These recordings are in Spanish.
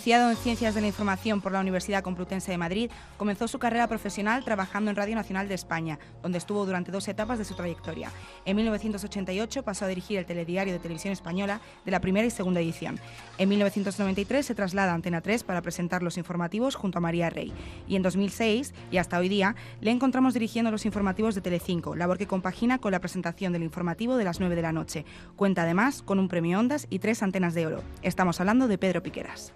Licenciado en Ciencias de la Información por la Universidad Complutense de Madrid, comenzó su carrera profesional trabajando en Radio Nacional de España, donde estuvo durante 2 etapas de su trayectoria. En 1988 pasó a dirigir el telediario de Televisión Española de la primera y segunda edición. En 1993 se traslada a Antena 3 para presentar los informativos junto a María Rey. Y en 2006, y hasta hoy día, le encontramos dirigiendo los informativos de Telecinco, labor que compagina con la presentación del informativo de las 9 de la noche. Cuenta además con un premio Ondas y 3 antenas de oro. Estamos hablando de Pedro Piqueras.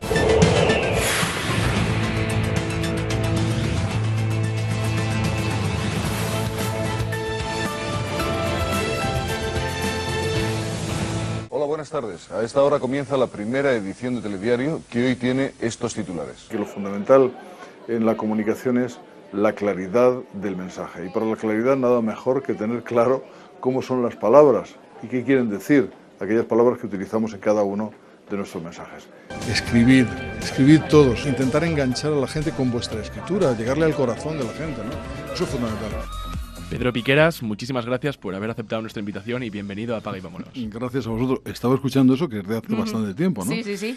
Hola, buenas tardes. A esta hora comienza la primera edición de Telediario, que hoy tiene estos titulares. Que lo fundamental en la comunicación es la claridad del mensaje. Y para la claridad nada mejor que tener claro cómo son las palabras y qué quieren decir aquellas palabras que utilizamos en cada uno de nuestros mensajes. Escribid todos, intentar enganchar a la gente con vuestra escritura, llegarle al corazón de la gente, ¿no? Eso es fundamental. Pedro Piqueras, muchísimas gracias por haber aceptado nuestra invitación y bienvenido a Apaga y Vámonos. Gracias a vosotros. Estaba escuchando eso que es de hace bastante tiempo, ¿no? Sí.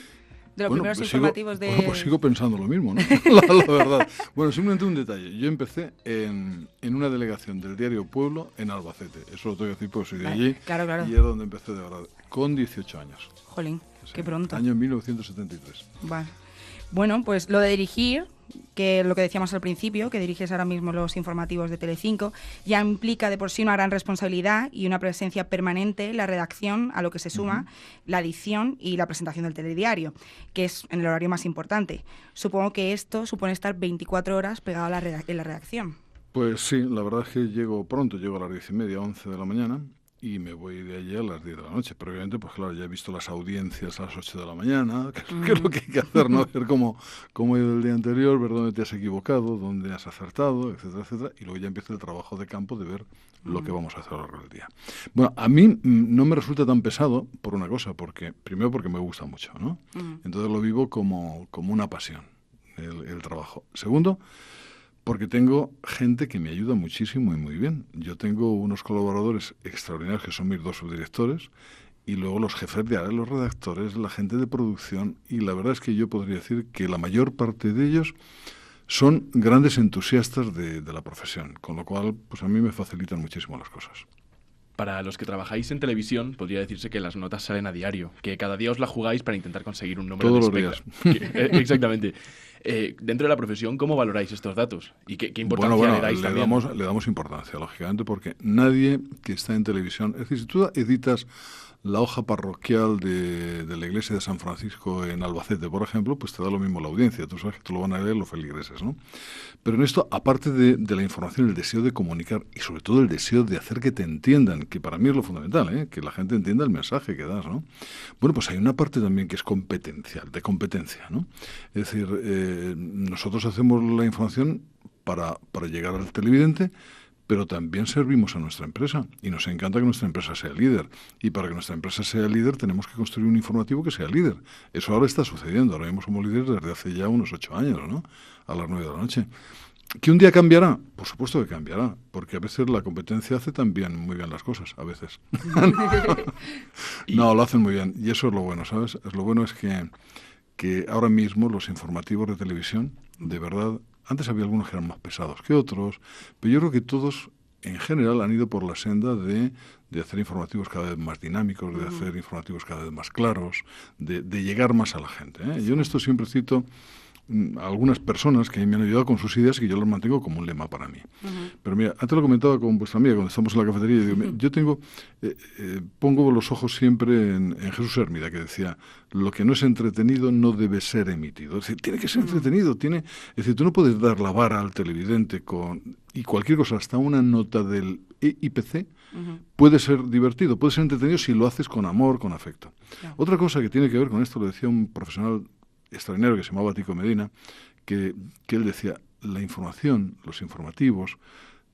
De los primeros informativos de... Bueno, pues sigo pensando lo mismo, ¿no? la verdad. Bueno, simplemente un detalle. Yo empecé en una delegación del diario Pueblo en Albacete. Eso lo tengo que decir porque soy de allí. Claro. Y era donde empecé de verdad, con 18 años. Jolín, sí, qué pronto. Año 1973. Vale. Bueno, pues lo de dirigir, que lo que decíamos al principio, que diriges ahora mismo los informativos de Telecinco, ya implica de por sí una gran responsabilidad y una presencia permanente en la redacción, a lo que se suma la edición y la presentación del telediario, que es en el horario más importante. Supongo que esto supone estar 24 horas pegado a en la redacción. Pues sí, la verdad es que llego pronto, llego a las 10:30, 11 de la mañana. Y me voy de allí a las 10 de la noche. Previamente, pues claro, ya he visto las audiencias a las 8 de la mañana, que es lo que hay que hacer, ¿no? Ver cómo ha ido el día anterior, ver dónde te has equivocado, dónde has acertado, etcétera, etcétera. Y luego ya empieza el trabajo de campo de ver lo que vamos a hacer a lo largo del día. Bueno, a mí no me resulta tan pesado por una cosa, primero porque me gusta mucho, ¿no? Entonces lo vivo como una pasión, el trabajo. Segundo, porque tengo gente que me ayuda muchísimo y muy bien. Yo tengo unos colaboradores extraordinarios que son mis 2 subdirectores y luego los jefes de área, los redactores, la gente de producción, y la verdad es que yo podría decir que la mayor parte de ellos son grandes entusiastas de la profesión, con lo cual pues a mí me facilitan muchísimo las cosas. Para los que trabajáis en televisión, podría decirse que las notas salen a diario, que cada día os la jugáis para intentar conseguir un número todos de los días. Exactamente. Dentro de la profesión, ¿cómo valoráis estos datos? ¿Y qué importancia le dais también? Le damos importancia, lógicamente, porque nadie que está en televisión... Es decir, si tú editas la hoja parroquial de la iglesia de San Francisco en Albacete, por ejemplo, pues te da lo mismo la audiencia. Tú sabes que te lo van a leer los feligreses, ¿no? Pero en esto, aparte de la información, el deseo de comunicar y sobre todo el deseo de hacer que te entiendan, que para mí es lo fundamental, ¿eh? Que la gente entienda el mensaje que das, ¿no? Bueno, pues hay una parte también que es competencial, de competencia, ¿no? Es decir, nosotros hacemos la información para llegar al televidente, pero también servimos a nuestra empresa y nos encanta que nuestra empresa sea líder. Y para que nuestra empresa sea líder tenemos que construir un informativo que sea líder. Eso ahora está sucediendo. Ahora mismo somos líderes desde hace ya unos 8 años, ¿no? A las 9 de la noche. ¿Que un día cambiará? Por supuesto que cambiará, porque a veces la competencia hace también muy bien las cosas, a veces. No, lo hacen muy bien. Y eso es lo bueno, ¿sabes? Lo bueno es que ahora mismo los informativos de televisión, de verdad... Antes había algunos que eran más pesados que otros, pero yo creo que todos, en general, han ido por la senda de hacer informativos cada vez más dinámicos, de hacer informativos cada vez más claros, de llegar más a la gente, ¿eh? Yo en esto siempre cito algunas personas que me han ayudado con sus ideas y que yo las mantengo como un lema para mí. Pero mira, antes lo comentaba con vuestra amiga cuando estamos en la cafetería, y digo, yo pongo los ojos siempre en Jesús Hermida, que decía, lo que no es entretenido no debe ser emitido. Es decir, tiene que ser entretenido, es decir, tú no puedes dar la vara al televidente y cualquier cosa, hasta una nota del IPC, puede ser divertido, puede ser entretenido si lo haces con amor, con afecto. Claro. Otra cosa que tiene que ver con esto, lo decía un profesional extraordinario que se llamaba Tico Medina, que él decía, la información, los informativos,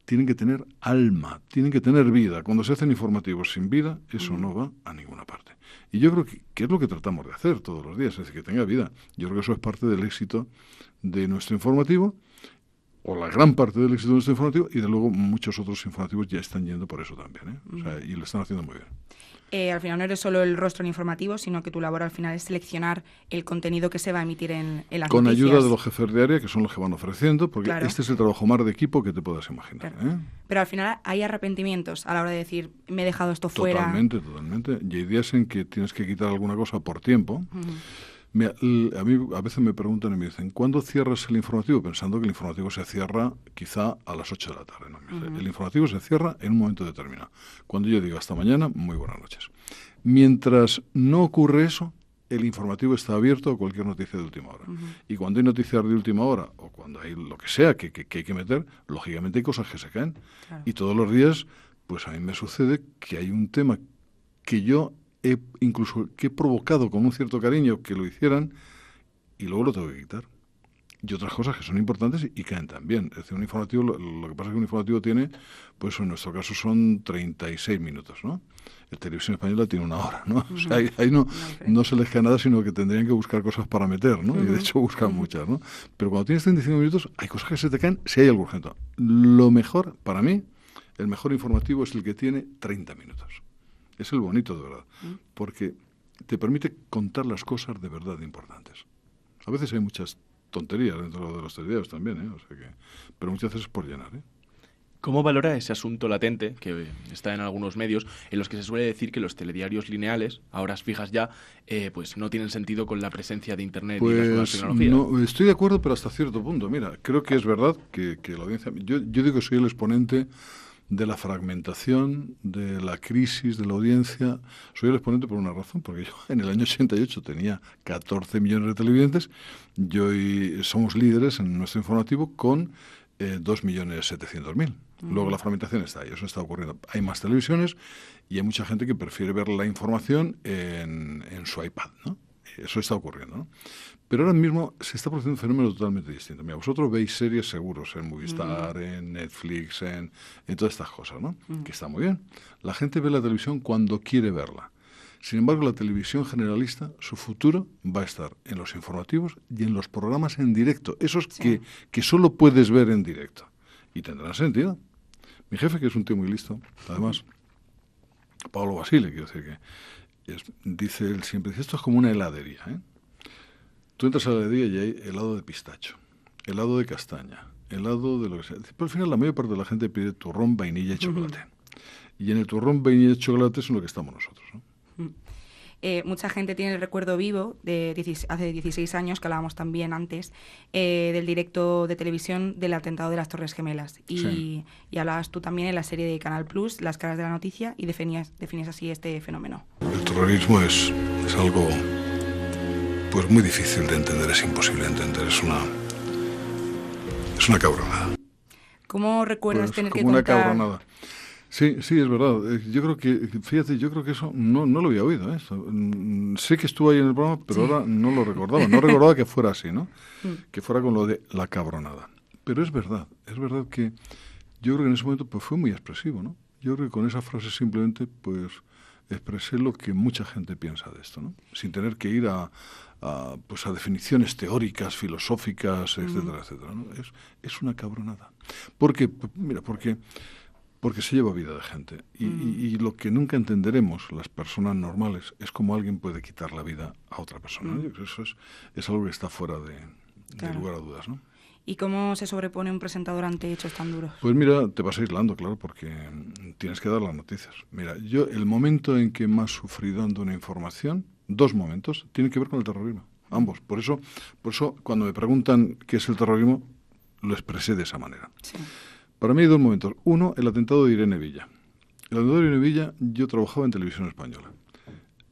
tienen que tener alma, tienen que tener vida. Cuando se hacen informativos sin vida, eso no va a ninguna parte. Y yo creo que es lo que tratamos de hacer todos los días, es decir, que tenga vida. Yo creo que eso es parte del éxito de nuestro informativo o la gran parte del éxito de nuestro informativo, y de luego muchos otros informativos ya están yendo por eso también, ¿eh? O sea, y lo están haciendo muy bien. Al final no eres solo el rostro en informativo, sino que tu labor al final es seleccionar el contenido que se va a emitir en las Con noticias. ayuda de los jefes de área, que son los que van ofreciendo, porque Claro. este es el trabajo más de equipo que te puedas imaginar. Claro. ¿Eh? Pero al final hay arrepentimientos a la hora de decir, me he dejado esto fuera. Totalmente. Y hay días en que tienes que quitar alguna cosa por tiempo. Mira, a mí a veces me preguntan y me dicen, ¿cuándo cierras el informativo? Pensando que el informativo se cierra quizá a las 8 de la tarde. ¿No? Me dice, el informativo se cierra en un momento determinado. Cuando yo digo hasta mañana, muy buenas noches. Mientras no ocurre eso, el informativo está abierto a cualquier noticia de última hora. Y cuando hay noticias de última hora, o cuando hay lo que sea que hay que meter, lógicamente hay cosas que se caen. Claro. Y todos los días, pues a mí me sucede que hay un tema que yo incluso he provocado con un cierto cariño que lo hicieran, y luego lo tengo que quitar. Y otras cosas que son importantes y caen también. Es decir, un informativo, lo que pasa es que un informativo tiene, pues en nuestro caso son 36 minutos, ¿no? El Televisión Española tiene 1 hora, ¿no? O sea, ahí no se les cae nada, sino que tendrían que buscar cosas para meter, ¿no? Y de hecho buscan muchas, ¿no? Pero cuando tienes 35 minutos, hay cosas que se te caen si hay algo urgente. Lo mejor, para mí, el mejor informativo es el que tiene 30 minutos. Es el bonito, de verdad, porque te permite contar las cosas de verdad importantes. A veces hay muchas tonterías dentro de los telediarios también, ¿eh? O sea que, pero muchas veces es por llenar, ¿eh? ¿Cómo valora ese asunto latente que está en algunos medios en los que se suele decir que los telediarios lineales, a horas fijas ya, pues no tienen sentido con la presencia de Internet y las nuevas tecnologías? No, estoy de acuerdo, pero hasta cierto punto. Mira, creo que es verdad que la audiencia... Yo digo que soy el exponente de la fragmentación, de la crisis de la audiencia. Soy el exponente por una razón, porque yo en el año 88 tenía 14 millones de televidentes, y somos líderes en nuestro informativo con 2.700.000. Luego la fragmentación está ahí, eso está ocurriendo. Hay más televisiones y hay mucha gente que prefiere ver la información en su iPad, ¿no? Eso está ocurriendo, ¿no? Pero ahora mismo se está produciendo un fenómeno totalmente distinto. Mira, vosotros veis series seguros en Movistar, en Netflix, en todas estas cosas, ¿no? Que está muy bien. La gente ve la televisión cuando quiere verla. Sin embargo, la televisión generalista, su futuro va a estar en los informativos y en los programas en directo, esos que solo puedes ver en directo. Y tendrán sentido. Mi jefe, que es un tío muy listo, además, Pablo Basile, quiero decir que dice él siempre, esto es como una heladería, ¿eh? Tú entras a la heladería y hay helado de pistacho, helado de castaña, helado de lo que sea. Pero al final la mayor parte de la gente pide turrón, vainilla y chocolate. Y en el turrón, vainilla y chocolate es en lo que estamos nosotros, ¿no? Mucha gente tiene el recuerdo vivo de hace 16 años, que hablábamos también antes, del directo de televisión del atentado de las Torres Gemelas. Y hablabas tú también en la serie de Canal Plus, Las caras de la noticia, y definías así este fenómeno. El terrorismo es algo pues muy difícil de entender, es imposible de entender, es una cabronada. ¿Cómo recuerdas pues, tener que como contar? Una cabronada. Sí, es verdad. Yo creo que eso no lo había oído. Sé que estuvo ahí en el programa, pero ahora no lo recordaba. No recordaba que fuera así, ¿no? Que fuera con lo de la cabronada. Pero es verdad que yo creo que en ese momento pues, fue muy expresivo, ¿no? Yo creo que con esa frase simplemente pues expresé lo que mucha gente piensa de esto, ¿no? Sin tener que ir a definiciones teóricas, filosóficas, etcétera, etcétera, ¿no? Es una cabronada. ¿Por qué? Mira, porque se lleva vida de gente. Y lo que nunca entenderemos las personas normales es cómo alguien puede quitar la vida a otra persona. ¿No? Eso es algo que está fuera de lugar a dudas, ¿no? ¿Y cómo se sobrepone un presentador ante hechos tan duros? Pues mira, te vas aislando, claro, porque tienes que dar las noticias. Mira, yo el momento en que más sufrí dando una información, 2 momentos, tienen que ver con el terrorismo. Ambos. Por eso cuando me preguntan qué es el terrorismo, lo expresé de esa manera. Sí. Para mí hay 2 momentos. Uno, el atentado de Irene Villa. El atentado de Irene Villa, yo trabajaba en Televisión Española.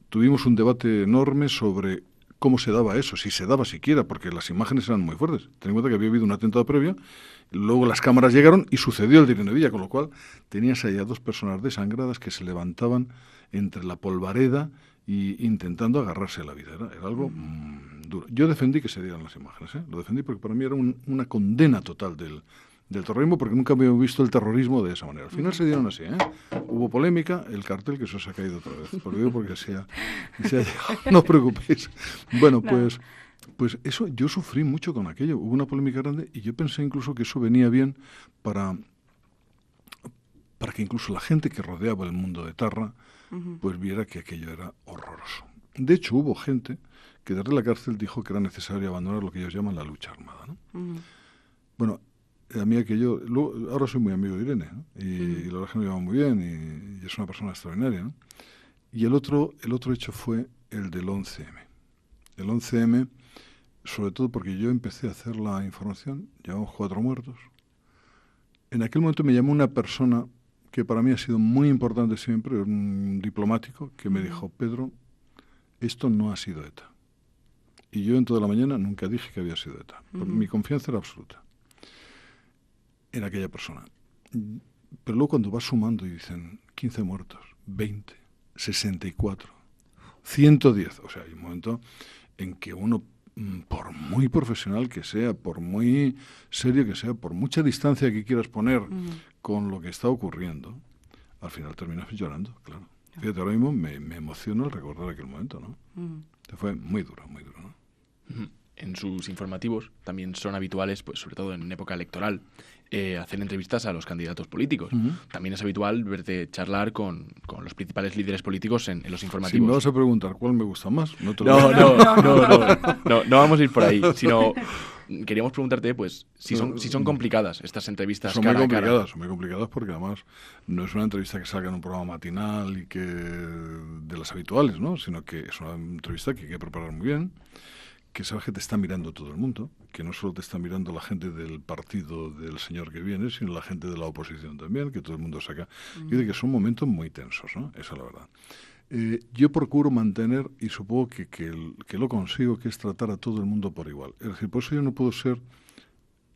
Tuvimos un debate enorme sobre cómo se daba eso, si se daba siquiera, porque las imágenes eran muy fuertes. Ten en cuenta que había habido un atentado previo, luego las cámaras llegaron y sucedió el de Irene Villa, con lo cual tenías ahí a 2 personas desangradas que se levantaban entre la polvareda y intentando agarrarse a la vida. Era algo duro. Yo defendí que se dieran las imágenes, ¿eh? Lo defendí porque para mí era una condena total del terrorismo, porque nunca habíamos visto el terrorismo de esa manera. Al final se dieron así, ¿eh? Hubo polémica, el cartel que eso se ha caído otra vez. Por lo digo porque se ha llegado. No os preocupéis. Bueno, pues Pues eso, yo sufrí mucho con aquello. Hubo una polémica grande y yo pensé incluso que eso venía bien para que incluso la gente que rodeaba el mundo de Tarra pues viera que aquello era horroroso. De hecho, hubo gente que desde la cárcel dijo que era necesario abandonar lo que ellos llaman la lucha armada, ¿no? Bueno, a mí aquello... ahora soy muy amigo de Irene, ¿no? Y la verdad es que nos llevamos muy bien y es una persona extraordinaria, ¿no? Y el otro hecho fue el del 11M. El 11M, sobre todo porque yo empecé a hacer la información, llevamos 4 muertos. En aquel momento me llamó una persona que para mí ha sido muy importante siempre, un diplomático, que me dijo, Pedro, esto no ha sido ETA. Y yo en toda la mañana nunca dije que había sido ETA. Mi confianza era absoluta en aquella persona. Pero luego cuando vas sumando y dicen 15 muertos, 20, 64, 110, o sea, hay un momento en que uno, por muy profesional que sea, por muy serio que sea, por mucha distancia que quieras poner con lo que está ocurriendo, al final terminas llorando, claro. Fíjate, ahora mismo me emociono al recordar aquel momento, ¿no? Fue muy duro, ¿no? En sus informativos también son habituales, pues sobre todo en época electoral, hacer entrevistas a los candidatos políticos. También es habitual verte charlar con los principales líderes políticos en los informativos. Si me vas a preguntar cuál me gusta más, no te no vamos a ir por ahí, sino queríamos preguntarte, pues, si son complicadas estas entrevistas son cara muy a cara. Son muy complicadas porque además no es una entrevista que salga en un programa matinal y que de las habituales, ¿no? Sino que es una entrevista que hay que preparar muy bien, que sabes que te está mirando todo el mundo, que no solo te está mirando la gente del partido del señor que viene, sino la gente de la oposición también, que todo el mundo saca. Y de que son momentos muy tensos, ¿no? Esa es la verdad. Yo procuro mantener, y supongo que lo consigo, que es tratar a todo el mundo por igual. Es decir, por eso yo no puedo ser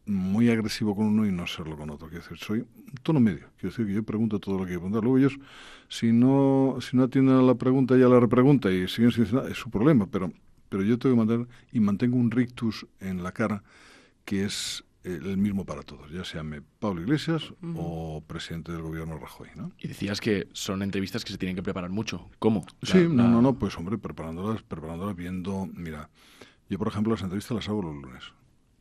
muy agresivo con uno y no serlo con otro. Quiero decir, soy un tono medio. Quiero decir que yo pregunto todo lo que quiero preguntar. Luego ellos, si no atienden a la pregunta, ya la repregunta y siguen sin decir nada, es su problema, pero yo tengo que mantener, y mantengo un rictus en la cara que es el mismo para todos, ya sea Pablo Iglesias o presidente del gobierno Rajoy, ¿no? Y decías que son entrevistas que se tienen que preparar mucho. ¿Cómo? Sí, no, pues hombre, preparándolas viendo... Mira, yo por ejemplo las entrevistas las hago los lunes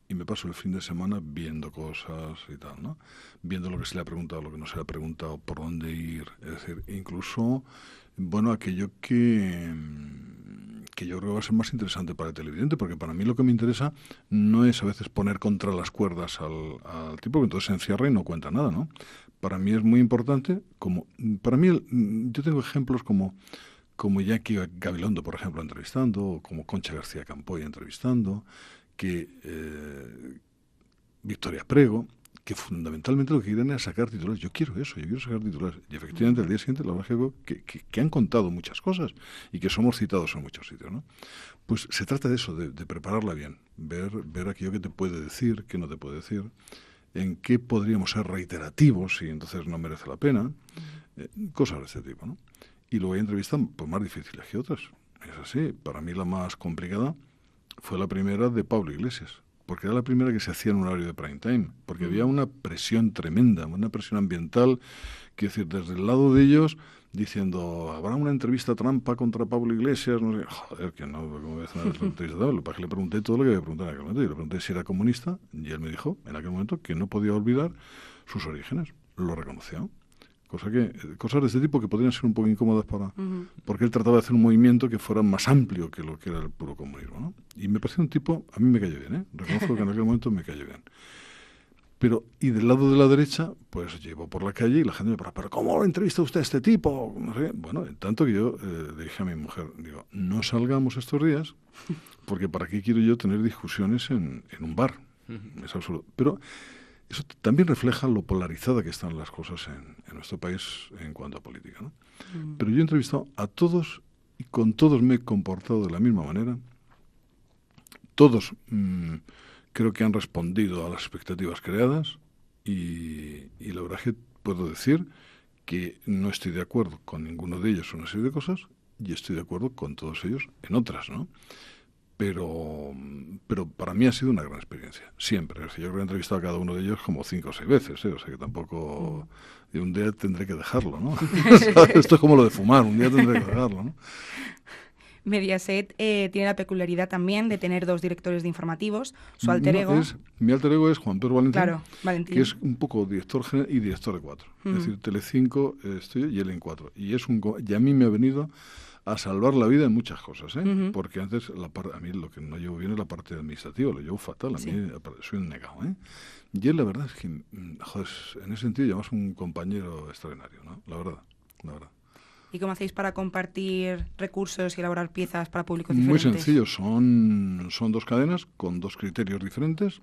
y me paso el fin de semana viendo cosas y tal, ¿no? Viendo lo que se le ha preguntado, lo que no se le ha preguntado, por dónde ir, es decir, incluso, bueno, aquello que yo creo que va a ser más interesante para el televidente, porque para mí lo que me interesa no es a veces poner contra las cuerdas al tipo, que entonces se encierra y no cuenta nada, ¿no? Para mí es muy importante, yo tengo ejemplos como Iñaki Gabilondo, por ejemplo, entrevistando, o como Concha García Campoy entrevistando, que Victoria Prego, que fundamentalmente lo que quieren es sacar titulares. Yo quiero eso, yo quiero sacar titulares. Y efectivamente al día siguiente la verdad es que han contado muchas cosas y que somos citados en muchos sitios, ¿no? Pues se trata de eso, de prepararla bien, ver aquello que te puede decir, que no te puede decir, en qué podríamos ser reiterativos y entonces no merece la pena, cosas de este tipo, ¿no? Y luego hay entrevistas pues, más difíciles que otras. Es así, para mí la más complicada fue la primera de Pablo Iglesias, porque era la primera que se hacía en un horario de prime time, porque había una presión tremenda, una presión ambiental, quiero decir, desde el lado de ellos, diciendo, habrá una entrevista trampa contra Pablo Iglesias, no sé, joder, que no, como voy a hacer una entrevista trampa, lo que pasa es que le pregunté todo lo que había preguntado en aquel momento, y le pregunté si era comunista, y él me dijo, en aquel momento, que no podía olvidar sus orígenes, lo reconoció. Cosas de este tipo que podrían ser un poco incómodas porque él trataba de hacer un movimiento que fuera más amplio que lo que era el puro comunismo, ¿no? Y me pareció un tipo, a mí me cayó bien, reconozco que en aquel momento me cayó bien. Pero, y del lado de la derecha, pues llevo por la calle y la gente me pregunta, ¿pero cómo entrevista usted a este tipo? No sé. Bueno, en tanto que yo le dije a mi mujer, digo, no salgamos estos días, porque ¿para qué quiero yo tener discusiones en un bar? Es absurdo. Pero eso también refleja lo polarizada que están las cosas en nuestro país en cuanto a política, ¿no? Pero yo he entrevistado a todos y con todos me he comportado de la misma manera. Todos creo que han respondido a las expectativas creadas y la verdad es que puedo decir que no estoy de acuerdo con ninguno de ellos en una serie de cosas y estoy de acuerdo con todos ellos en otras, ¿no? Pero para mí ha sido una gran experiencia, siempre. O sea, yo creo que he entrevistado a cada uno de ellos como 5 o 6 veces, o sea que tampoco... Y un día tendré que dejarlo, ¿no? Esto es como lo de fumar, un día tendré que dejarlo, ¿no? Mediaset tiene la peculiaridad también de tener 2 directores de informativos. Su alter ego... Mi alter ego es Juan Pedro Valentín, claro, Valentín, que es un poco director general y director de 4. Es decir, Telecinco estoy y él en 4. Y a mí me ha venido a salvar la vida en muchas cosas, ¿eh? Porque antes a mí lo que no llevo bien es la parte administrativa, lo llevo fatal, a mí soy un negado, ¿eh? Y él la verdad es que, joder, en ese sentido llamas un compañero extraordinario, ¿no? La verdad. ¿Y cómo hacéis para compartir recursos y elaborar piezas para públicos diferentes? Muy sencillo, son 2 cadenas con 2 criterios diferentes,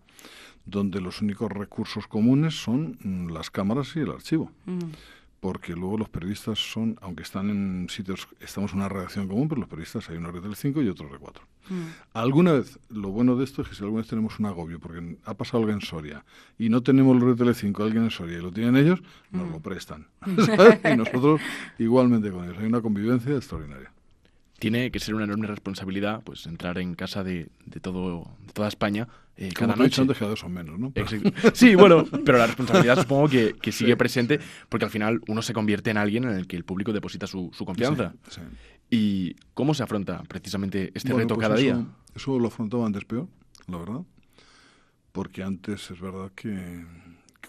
donde los únicos recursos comunes son las cámaras y el archivo. Porque luego los periodistas aunque están en sitios, estamos en una redacción común, pero los periodistas hay uno de Telecinco y otros de 4. Alguna vez, lo bueno de esto es que si alguna vez tenemos un agobio, porque ha pasado algo en Soria, y no tenemos los de Telecinco, alguien en Soria, y lo tienen ellos, nos lo prestan, ¿sabes? Y nosotros igualmente con ellos. Hay una convivencia extraordinaria. Tiene que ser una enorme responsabilidad pues entrar en casa de toda España cada Como noche. antes, cada vez son menos, ¿no? Sí, bueno, pero la responsabilidad supongo que sigue presente, porque al final uno se convierte en alguien en el que el público deposita su confianza. Sí. ¿Y cómo se afronta precisamente este reto pues cada día? Eso lo afrontaba antes peor, la verdad. Porque antes es verdad que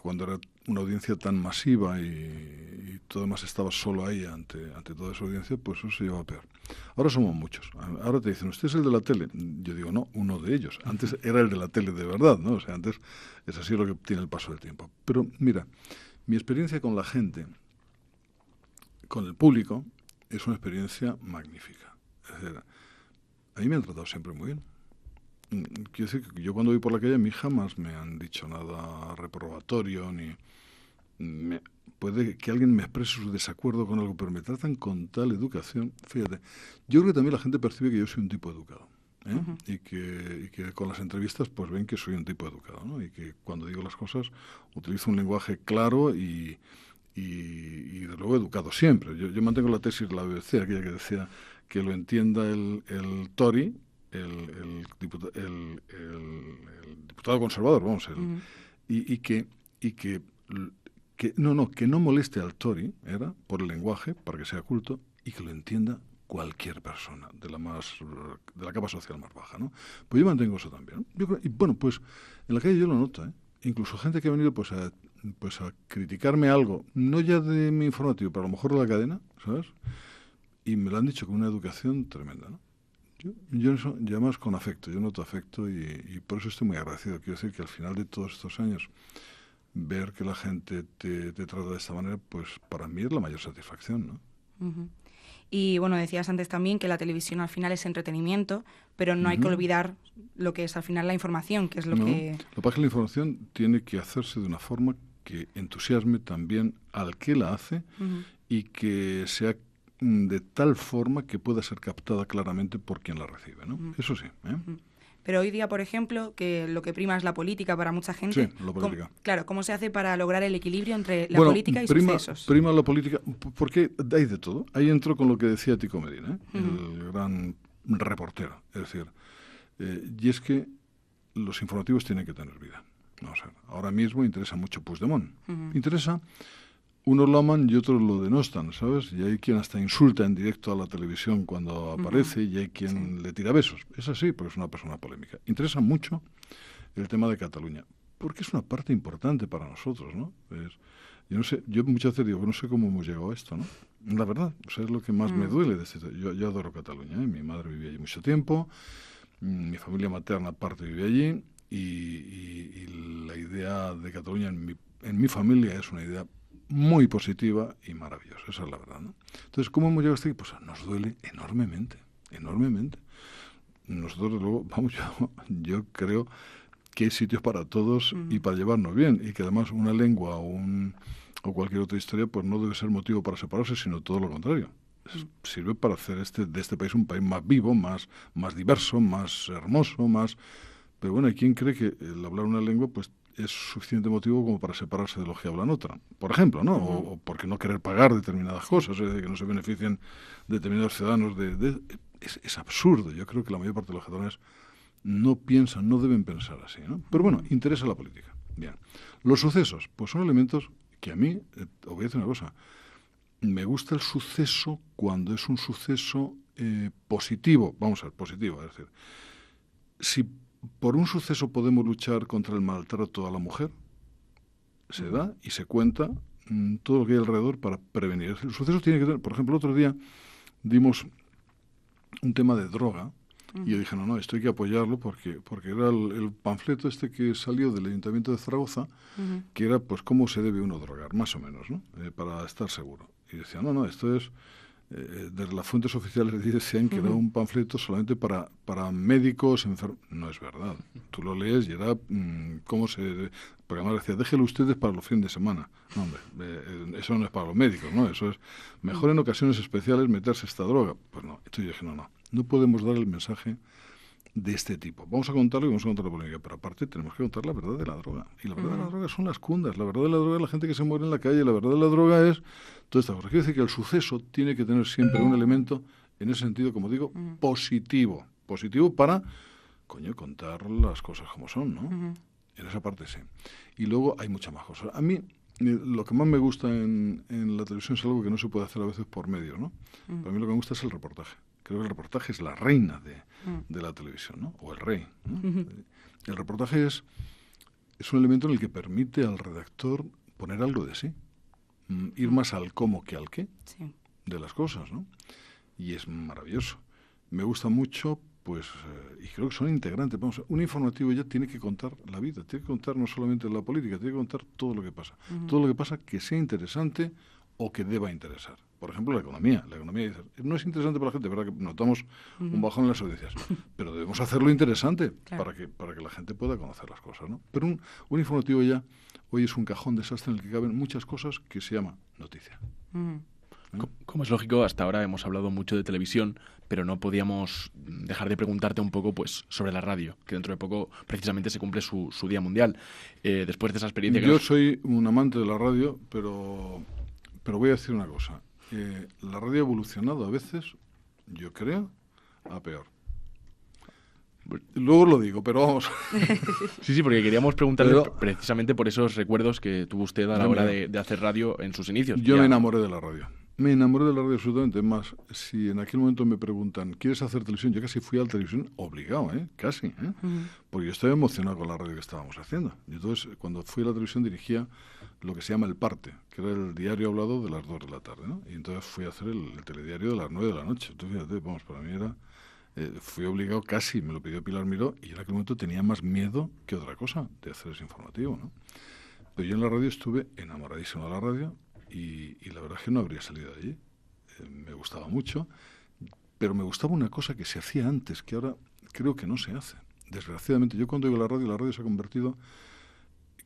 cuando era una audiencia tan masiva y todo demás estaba solo ahí ante toda esa audiencia, pues eso se lleva peor. Ahora somos muchos. Ahora te dicen, ¿usted es el de la tele? Yo digo, no, uno de ellos. Antes era el de la tele de verdad, ¿no? O sea, antes es así lo que tiene el paso del tiempo. Pero mira, mi experiencia con la gente, con el público, es una experiencia magnífica. Es decir, a mí me han tratado siempre muy bien. Quiero decir que yo cuando voy por la calle a mí jamás me han dicho nada reprobatorio, ni puede que alguien me exprese su desacuerdo con algo, pero me tratan con tal educación. Fíjate, yo creo que también la gente percibe que yo soy un tipo educado, ¿eh? Y que con las entrevistas pues ven que soy un tipo educado, ¿no? Y que cuando digo las cosas utilizo un lenguaje claro y de luego educado siempre. Yo mantengo la tesis de la BBC, aquella que decía que lo entienda el Tory, el diputado conservador, vamos, que no moleste al Tory, era por el lenguaje, para que sea culto, y que lo entienda cualquier persona de la capa social más baja, ¿no? Pues yo mantengo eso también, ¿no? Yo creo, y bueno, pues en la calle yo lo noto, ¿eh? Incluso gente que ha venido pues a criticarme algo, no ya de mi informativo, pero a lo mejor de la cadena, ¿sabes? Y me lo han dicho con una educación tremenda, ¿no? Yo eso, ya más con afecto, yo noto afecto y por eso estoy muy agradecido. Quiero decir que al final de todos estos años, ver que la gente te trata de esta manera, pues para mí es la mayor satisfacción, ¿no? Y bueno, decías antes también que la televisión al final es entretenimiento, pero no hay que olvidar lo que es al final la información, que es lo que... Lo que pasa es que la información tiene que hacerse de una forma que entusiasme también al que la hace y que sea de tal forma que pueda ser captada claramente por quien la recibe, ¿no? Eso sí, ¿eh? Pero hoy día, por ejemplo, que lo que prima es la política para mucha gente. Sí, la política. ¿Cómo se hace para lograr el equilibrio entre la política y sucesos? Prima la política, porque hay de todo. Ahí entro con lo que decía Tico Medina, el gran reportero. Es decir, y es que los informativos tienen que tener vida. Vamos a ver, ahora mismo interesa mucho Puigdemont. Interesa... Unos lo aman y otros lo denostan, ¿sabes? Y hay quien hasta insulta en directo a la televisión cuando aparece y hay quien le tira besos. Es así, porque es una persona polémica. Interesa mucho el tema de Cataluña, porque es una parte importante para nosotros, ¿no? Yo no sé, yo muchas veces digo que no sé cómo hemos llegado a esto, ¿no? La verdad, o sea, es lo que más me duele. Yo adoro Cataluña, ¿eh? Mi madre vivía allí mucho tiempo, mi familia materna parte vive allí y la idea de Cataluña en mi familia es una idea muy positiva y maravillosa, esa es la verdad, ¿no? Entonces, ¿cómo hemos llegado hasta aquí? Pues nos duele enormemente. Nosotros, luego, vamos, yo creo que hay sitios para todos y para llevarnos bien, y que además una lengua o cualquier otra historia pues no debe ser motivo para separarse, sino todo lo contrario. Sirve para hacer de este país un país más vivo, más diverso, más hermoso, más... Pero bueno, hay quien cree que el hablar una lengua pues es suficiente motivo como para separarse de los que hablan otra, por ejemplo, ¿no? O porque no querer pagar determinadas cosas, es decir, que no se beneficien determinados ciudadanos es absurdo. Yo creo que la mayor parte de los catalanes no piensan, no deben pensar así, ¿no? Pero bueno, interesa la política. Bien. Los sucesos, pues son elementos que a mí, os voy a decir una cosa, me gusta el suceso cuando es un suceso positivo, vamos a ver, positivo, es decir, si por un suceso podemos luchar contra el maltrato a la mujer, se da y se cuenta todo lo que hay alrededor para prevenir. El suceso tiene que tener, por ejemplo, el otro día dimos un tema de droga y yo dije, no, esto hay que apoyarlo porque era el panfleto este que salió del Ayuntamiento de Zaragoza, que era pues cómo se debe uno drogar, más o menos, ¿no? Para estar seguro. Y decía, no, esto es... desde las fuentes oficiales decían que era un panfleto solamente para médicos, enfermos. No es verdad. Tú lo lees y era cómo se... Porque además decía, déjelo ustedes para los fines de semana. No, hombre, eso no es para los médicos, ¿no? Eso es mejor en ocasiones especiales meterse esta droga. Pues no. Entonces yo dije, no podemos dar el mensaje de este tipo. Vamos a contarlo y vamos a contar la polémica, pero aparte tenemos que contar la verdad de la droga. Y la verdad de la droga son las cundas, la verdad de la droga es la gente que se muere en la calle, la verdad de la droga es toda esta cosa. Quiero decir que el suceso tiene que tener siempre un elemento, en ese sentido, como digo, positivo. Positivo para, contar las cosas como son, ¿no? En esa parte sí. Y luego hay muchas más cosas. A mí, lo que más me gusta en la televisión es algo que no se puede hacer a veces por medio, ¿no? Para mí lo que me gusta es el reportaje. Creo que el reportaje es la reina de la televisión, ¿no? O el rey, ¿no? El reportaje es un elemento en el que permite al redactor poner algo de sí, ir más al cómo que al qué de las cosas, ¿no? Y es maravilloso. Me gusta mucho, pues, y creo que son integrantes. Vamos, un informativo ya tiene que contar la vida, tiene que contar no solamente la política, tiene que contar todo lo que pasa. Todo lo que pasa que sea interesante o que deba interesar. Por ejemplo, la economía. La economía dice, no es interesante para la gente, ¿verdad? Que notamos un bajón en las audiencias. Pero debemos hacerlo interesante para que la gente pueda conocer las cosas, ¿no? Pero un informativo ya hoy es un cajón desastre en el que caben muchas cosas que se llama noticia. Como es lógico, hasta ahora hemos hablado mucho de televisión, pero no podíamos dejar de preguntarte un poco pues sobre la radio, que dentro de poco precisamente se cumple su Día Mundial. Después de esa experiencia... Yo soy un amante de la radio, pero voy a decir una cosa. La radio ha evolucionado a veces, yo creo, a peor. Luego lo digo, pero vamos. Sí, porque queríamos preguntarle precisamente por esos recuerdos que tuvo usted a la hora de hacer radio en sus inicios. Yo me enamoré de la radio. Me enamoré de la radio absolutamente. Más, si en aquel momento me preguntan, ¿quieres hacer televisión? Yo casi fui a la televisión obligado, casi. Porque yo estaba emocionado con la radio que estábamos haciendo. Y entonces, cuando fui a la televisión, dirigía lo que se llama El Parte, que era el diario hablado de las 2 de la tarde, ¿no? Y entonces fui a hacer el telediario de las 9 de la noche. Entonces, fíjate, vamos, para mí era... fui obligado casi, me lo pidió Pilar Miró, y en aquel momento tenía más miedo que otra cosa de hacer ese informativo, ¿no? Pero yo en la radio estuve enamoradísimo de la radio y la verdad es que no habría salido de allí. Me gustaba mucho, pero me gustaba una cosa que se hacía antes, que ahora creo que no se hace. Desgraciadamente, yo cuando oigo la radio se ha convertido,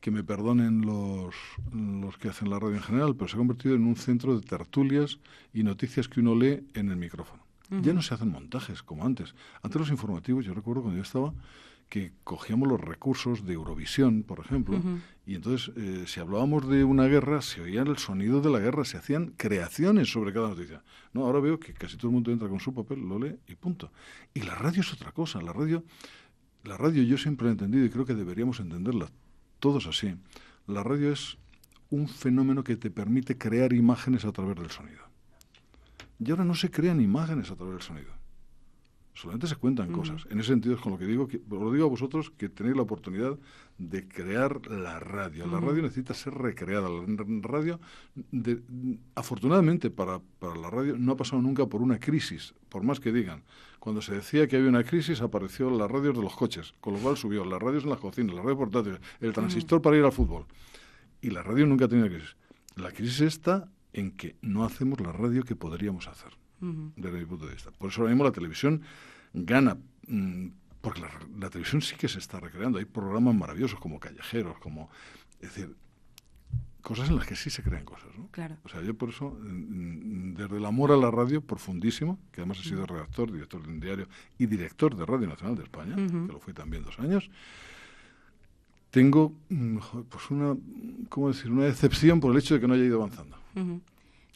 que me perdonen los que hacen la radio en general, pero se ha convertido en un centro de tertulias y noticias que uno lee en el micrófono. Ya no se hacen montajes como antes. Antes los informativos, yo recuerdo cuando yo estaba, que cogíamos los recursos de Eurovisión, por ejemplo, y entonces si hablábamos de una guerra, se oía el sonido de la guerra, se hacían creaciones sobre cada noticia. No, ahora veo que casi todo el mundo entra con su papel, lo lee y punto. Y la radio es otra cosa. La radio yo siempre he entendido y creo que deberíamos entenderla todos así. La radio es un fenómeno que te permite crear imágenes a través del sonido. Y ahora no se crean imágenes a través del sonido. Solamente se cuentan cosas. En ese sentido es con lo que digo, os lo digo a vosotros, que tenéis la oportunidad de crear la radio. La radio necesita ser recreada. La radio, afortunadamente para la radio, no ha pasado nunca por una crisis, por más que digan. Cuando se decía que había una crisis, apareció las radios de los coches, con lo cual subió las radios en las cocinas, las radios portátiles, el transistor para ir al fútbol. Y la radio nunca ha tenido crisis. La crisis está en que no hacemos la radio que podríamos hacer, desde mi punto de vista. Por eso ahora mismo la televisión gana, porque la televisión sí que se está recreando. Hay programas maravillosos como Callejeros, es decir, cosas en las que sí se crean cosas, ¿no? Claro. O sea, yo por eso, desde el amor a la radio profundísimo, que además he sido redactor, director de un diario y director de Radio Nacional de España, que lo fui también 2 años, tengo pues una decepción por el hecho de que no haya ido avanzando,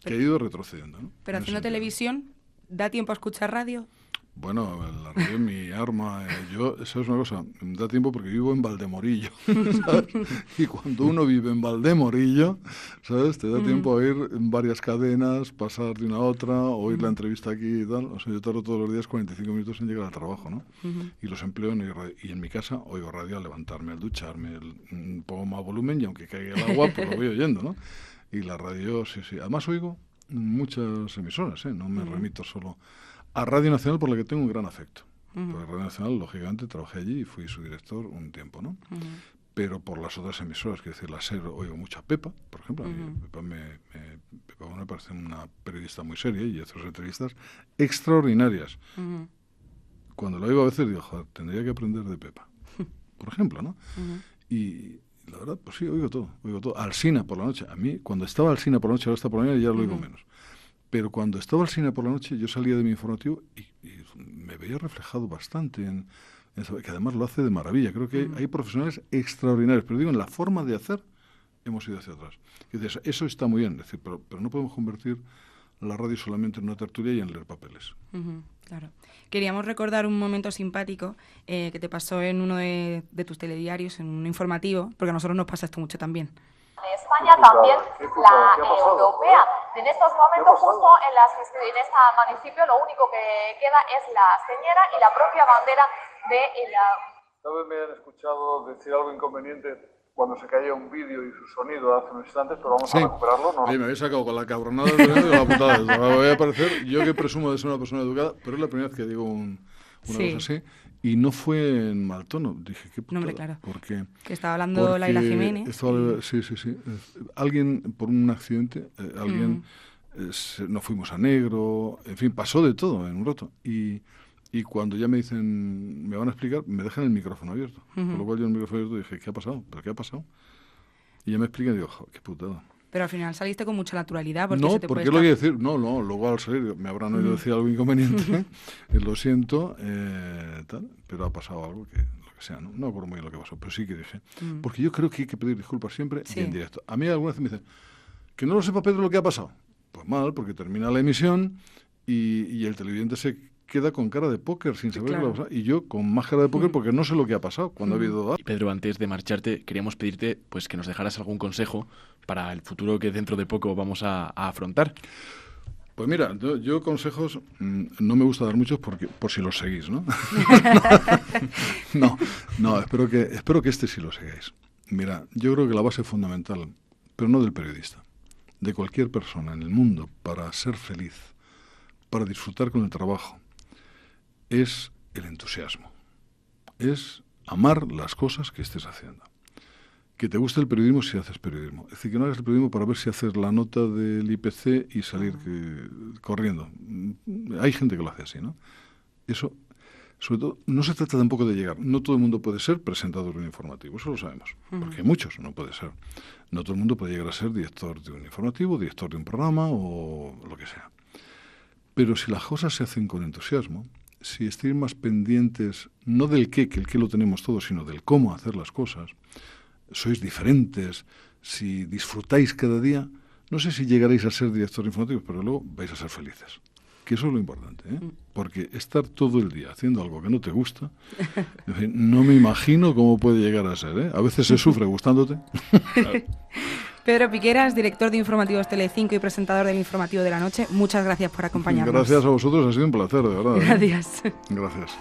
que ha ido retrocediendo, ¿no? Pero haciendo televisión, ¿da tiempo a escuchar radio? Bueno, la radio es mi arma. Yo, ¿sabes una cosa? Me da tiempo porque vivo en Valdemorillo, ¿sabes? Y cuando uno vive en Valdemorillo, ¿sabes? Te da tiempo a ir en varias cadenas, pasar de una a otra, oír la entrevista aquí y tal. O sea, yo tardo todos los días 45 minutos en llegar al trabajo, ¿no? Y los empleo en oír radio. Y en mi casa oigo radio al levantarme, al ducharme, pongo más volumen y aunque caiga el agua, pues lo voy oyendo, ¿no? Y la radio, sí. Además oigo muchas emisoras, ¿eh? No me remito solo a Radio Nacional, por la que tengo un gran afecto. Porque Radio Nacional, lógicamente, trabajé allí y fui su director un tiempo, ¿no? Pero por las otras emisoras, quiero decir, la SER, oigo mucho a Pepa, por ejemplo. A mí Pepa me parece una periodista muy seria y hace entrevistas extraordinarias. Cuando lo oigo a veces digo, joder, tendría que aprender de Pepa, por ejemplo, ¿no? Y la verdad, pues sí, oigo todo. Alsina por la noche. A mí, cuando estaba Alsina por la noche, ahora está por la mañana, ya lo oigo menos. Pero cuando estaba Alsina por la noche, yo salía de mi informativo y me veía reflejado bastante en eso, que además lo hace de maravilla. Creo que hay profesionales extraordinarios, pero digo, en la forma de hacer hemos ido hacia atrás. Y dices, eso está muy bien, decir, pero no podemos convertir la radio solamente en una tertulia y en leer papeles. Claro. Queríamos recordar un momento simpático que te pasó en uno de tus telediarios, en un informativo, porque a nosotros nos pasa esto mucho también. España, también la europea. En estos momentos, justo en este municipio, lo único que queda es la señera y la propia bandera de la... Tal vez me hayan escuchado decir algo inconveniente cuando se caía un vídeo y su sonido hace unos instantes, pero vamos a recuperarlo, ¿no? Oye, me habéis sacado con la cabronada de la putada. Me voy a parecer, yo que presumo de ser una persona educada, pero es la primera vez que digo una cosa así. Y no fue en mal tono. Dije, qué putada. No, hombre, claro. Porque que estaba hablando Laila Jiménez. Sí. Alguien, por un accidente, nos fuimos a negro, en fin, pasó de todo en un rato. Y cuando ya me dicen, me van a explicar, me dejan el micrófono abierto. Por lo cual yo en el micrófono abierto dije, ¿qué ha pasado? ¿Pero qué ha pasado? Y ya me explican y digo, qué putada. Pero al final saliste con mucha naturalidad. Porque No, porque lo voy a decir. No, luego al salir me habrán oído decir algo inconveniente. Lo siento, tal, pero ha pasado algo que, lo que sea, ¿no? No me acuerdo muy bien lo que pasó, pero sí que dije. Porque yo creo que hay que pedir disculpas siempre y en directo. A mí alguna vez me dicen, que no lo sepa Pedro lo que ha pasado. Pues mal, porque termina la emisión y el televidente se queda con cara de póker sin saber lo que ha pasado. Y yo con más cara de póker porque no sé lo que ha pasado cuando ha habido... Y Pedro, antes de marcharte, queríamos pedirte pues que nos dejaras algún consejo para el futuro que dentro de poco vamos a afrontar. Pues mira, yo consejos no me gusta dar muchos porque por si los seguís, ¿no? No, espero que este sí lo sigáis. Mira, yo creo que la base fundamental, pero no del periodista, de cualquier persona en el mundo para ser feliz, para disfrutar con el trabajo, es el entusiasmo. Es amar las cosas que estés haciendo. Que te guste el periodismo si haces periodismo. Es decir, que no hagas el periodismo para ver si haces la nota del IPC y salir corriendo. Hay gente que lo hace así, ¿no? Eso, sobre todo, no se trata tampoco de llegar. No todo el mundo puede ser presentador de un informativo, eso lo sabemos. Porque muchos no puede ser. No todo el mundo puede llegar a ser director de un informativo, director de un programa o lo que sea. Pero si las cosas se hacen con entusiasmo, si estáis más pendientes, no del qué, que el qué lo tenemos todos, sino del cómo hacer las cosas, sois diferentes, si disfrutáis cada día, no sé si llegaréis a ser directores informativos, pero luego vais a ser felices. Que eso es lo importante, ¿eh? Porque estar todo el día haciendo algo que no te gusta, en fin, no me imagino cómo puede llegar a ser, ¿eh? A veces se sufre gustándote. Pedro Piqueras, director de Informativos Telecinco y presentador del Informativo de la Noche, muchas gracias por acompañarnos. Gracias a vosotros, ha sido un placer, de verdad. Gracias. Gracias.